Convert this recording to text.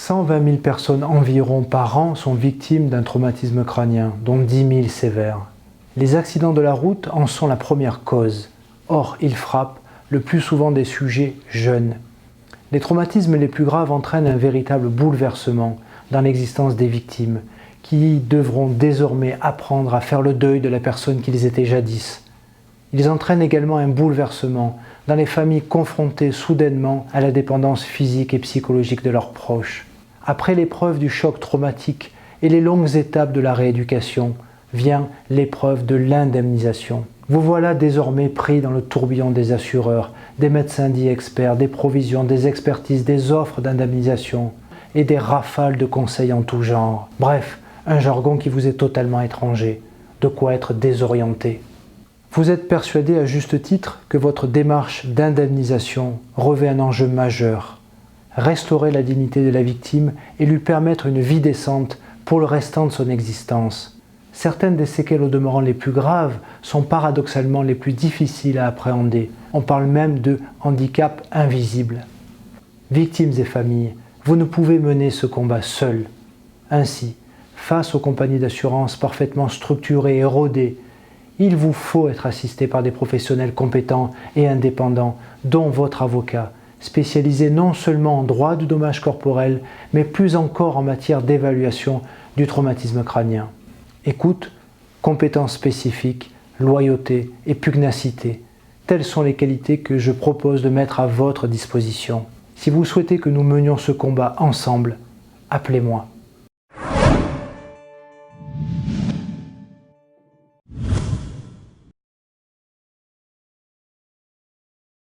120 000 personnes environ par an sont victimes d'un traumatisme crânien, dont 10 000 sévères. Les accidents de la route en sont la première cause. Or, ils frappent le plus souvent des sujets jeunes. Les traumatismes les plus graves entraînent un véritable bouleversement dans l'existence des victimes, qui devront désormais apprendre à faire le deuil de la personne qu'ils étaient jadis. Ils entraînent également un bouleversement dans les familles confrontées soudainement à la dépendance physique et psychologique de leurs proches. Après l'épreuve du choc traumatique et les longues étapes de la rééducation, vient l'épreuve de l'indemnisation. Vous voilà désormais pris dans le tourbillon des assureurs, des médecins dits experts, des provisions, des expertises, des offres d'indemnisation et des rafales de conseils en tout genre. Bref, un jargon qui vous est totalement étranger, de quoi être désorienté. Vous êtes persuadé à juste titre que votre démarche d'indemnisation revêt un enjeu majeur. Restaurer la dignité de la victime et lui permettre une vie décente pour le restant de son existence. Certaines des séquelles au demeurant les plus graves sont paradoxalement les plus difficiles à appréhender. On parle même de handicap invisible. Victimes et familles, vous ne pouvez mener ce combat seuls. Ainsi, face aux compagnies d'assurance parfaitement structurées et rodées, il vous faut être assisté par des professionnels compétents et indépendants, dont votre avocat, spécialisé non seulement en droit du dommage corporel, mais plus encore en matière d'évaluation du traumatisme crânien. Écoute, compétences spécifiques, loyauté et pugnacité, telles sont les qualités que je propose de mettre à votre disposition. Si vous souhaitez que nous menions ce combat ensemble, appelez-moi.